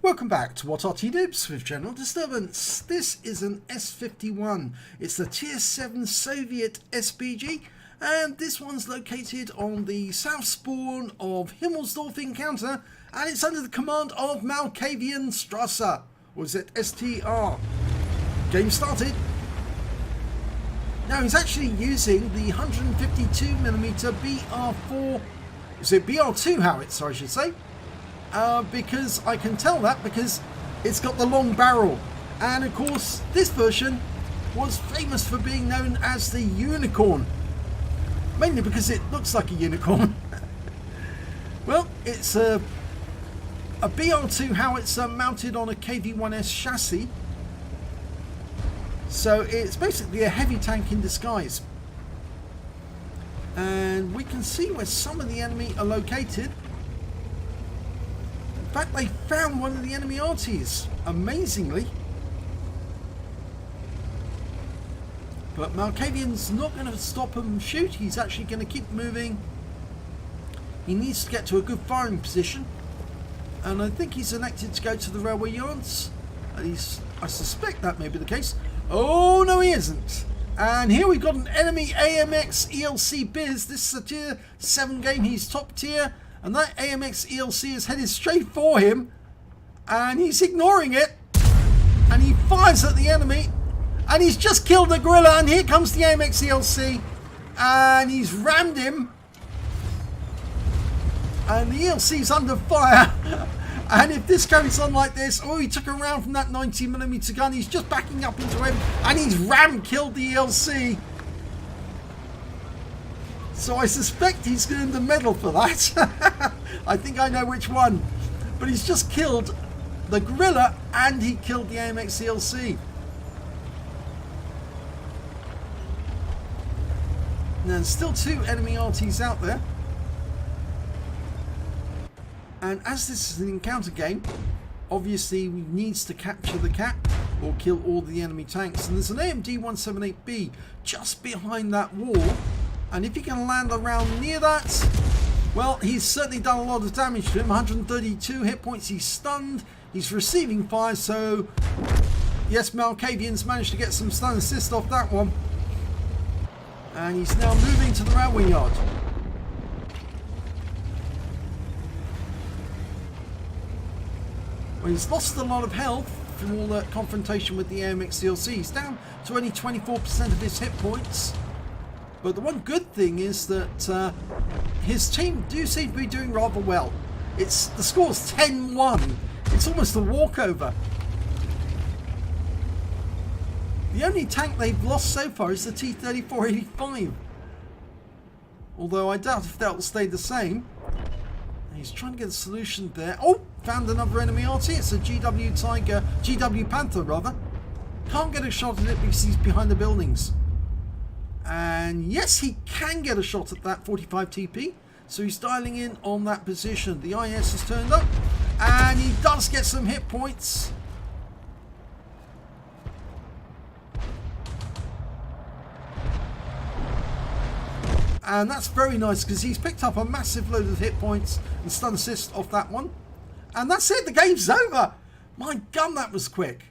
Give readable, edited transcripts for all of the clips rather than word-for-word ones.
Welcome back to What Arty Noobs with General Disturbance. This is an S-51. It's the Tier 7 Soviet SPG, and this one's located on the south spawn of Himmelsdorf encounter, and it's under the command of Malkavian Strasser, or is it STR? Game started. Now he's actually using the 152mm BR4, is it BR2 howitzer I should say? Because I can tell that because it's got the long barrel, and of course this version was famous for being known as the unicorn, mainly because it looks like a unicorn. Well, it's a BR2 howitzer mounted on a KV-1S chassis, so it's basically a heavy tank in disguise, and we can see where some of the enemy are located. In fact, they found one of the enemy Artys, amazingly. But Malkavian's not going to stop him shoot. He's actually going to keep moving. He needs to get to a good firing position. And I think he's elected to go to the railway yards. And I suspect that may be the case. Oh, no, he isn't. And here we've got an enemy AMX ELC Biz. This is a tier 7 game. He's top tier. And that AMX ELC is headed straight for him, and he's ignoring it, and he fires at the enemy, and he's just killed the gorilla, and here comes the AMX ELC, and he's rammed him, and the ELC's under fire. And if this carries on like this, oh, he took a round from that 90mm gun, he's just backing up into him, and he's killed the ELC. So I suspect he's going to medal for that. I think I know which one. But he's just killed the gorilla and he killed the AMX ELC. And there's still two enemy Artys out there. And as this is an encounter game, obviously he needs to capture the cap or kill all the enemy tanks. And there's an AMD 178B just behind that wall. And if he can land around near that, well, he's certainly done a lot of damage to him. 132 hit points, he's stunned, he's receiving fire, so yes, Malkavian's managed to get some stun assist off that one. And he's now moving to the railway yard. Well, he's lost a lot of health from all that confrontation with the AMX ELC. He's down to only 24% of his hit points. But the one good thing is that his team do seem to be doing rather well. The score's 10-1. It's almost a walkover. The only tank they've lost so far is the T-3485. Although I doubt if that will stay the same. He's trying to get a solution there. Oh, found another enemy Arty. It's a GW Panther rather. Can't get a shot at it because he's behind the buildings. And yes, he can get a shot at that 45 TP. So he's dialing in on that position. The IS has turned up. And he does get some hit points. And that's very nice because he's picked up a massive load of hit points and stun assist off that one. And that's it. The game's over. My gun, that was quick.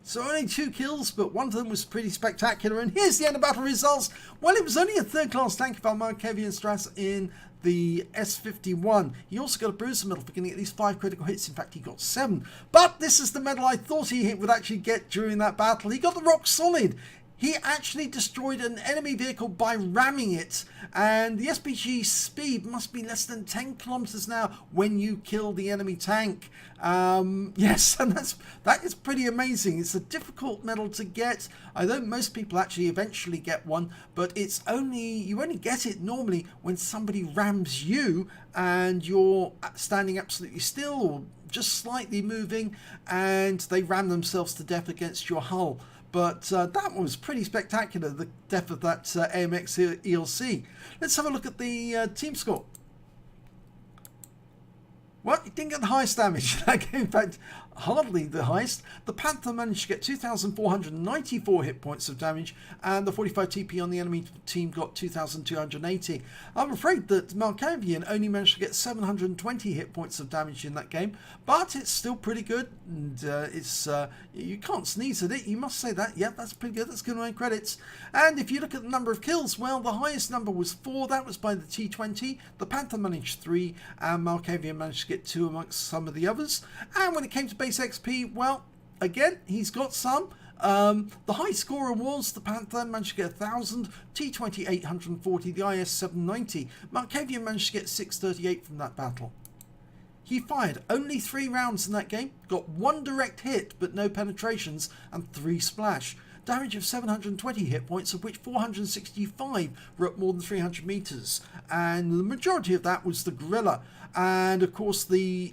So only 2 kills, but one of them was pretty spectacular. And here's the end of battle results. Well, it was only a third-class tank by Malkavian Strasser in the S-51. He also got a bruiser medal for getting at least 5 critical hits. In fact, he got 7. But this is the medal I thought he would actually get during that battle. He got the rock solid. He actually destroyed an enemy vehicle by ramming it, and the SPG speed must be less than 10 kilometers an hour when you kill the enemy tank. Yes, and that is pretty amazing. It's a difficult medal to get. I know most people actually eventually get one, but you only get it normally when somebody rams you and you're standing absolutely still or just slightly moving, and they ram themselves to death against your hull. But that was pretty spectacular, the death of that AMX ELC. Let's have a look at the team score. Well, he didn't get the highest damage. In fact, hardly the highest. The Panther managed to get 2,494 hit points of damage, and the 45 TP on the enemy team got 2,280. I'm afraid that Malkavian only managed to get 720 hit points of damage in that game, but it's still pretty good, and you can't sneeze at it, you must say that. Yeah, that's pretty good, that's good on credits. And if you look at the number of kills, well, the highest number was 4, that was by the T20. The Panther managed 3, and Malkavian managed to get 2 amongst some of the others. And when it came to base XP, well, again, he's got some. The high scorer was the Panther, managed to get 1,000, T20 840, the IS 790. Malkavian managed to get 638 from that battle. He fired only 3 rounds in that game, got 1 direct hit but no penetrations, and 3 splash. Damage of 720 hit points, of which 465 were at more than 300 meters, and the majority of that was the gorilla. And of course, the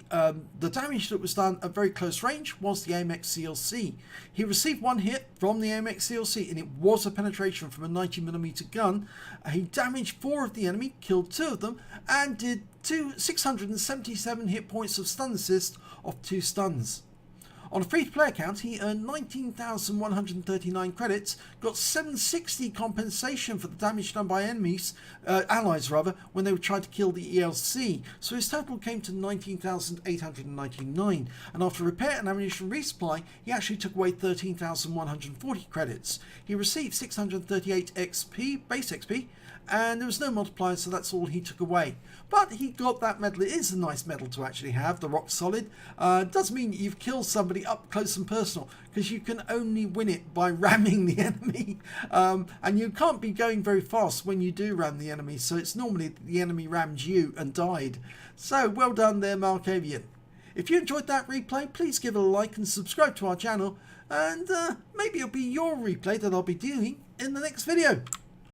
damage that was done at very close range was the AMX CLC. He received 1 hit from the AMX CLC, and it was a penetration from a 90mm gun. He damaged 4 of the enemy, killed 2 of them, and did 677 hit points of stun assist off 2 stuns. On a free-to-play account, he earned 19,139 credits, got 760 compensation for the damage done by allies when they were trying to kill the ELC, so his total came to 19,899, and after repair and ammunition resupply, he actually took away 13,140 credits. He received 638 XP, base XP, and there was no multiplier, so that's all he took away. But he got that medal. It is a nice medal to actually have, the Rock Solid. Does mean you've killed somebody up close and personal, because you can only win it by ramming the enemy. And you can't be going very fast when you do ram the enemy, so it's normally the enemy rammed you and died. So well done there, Malkavian. If you enjoyed that replay, please give it a like and subscribe to our channel, and maybe it'll be your replay that I'll be doing in the next video.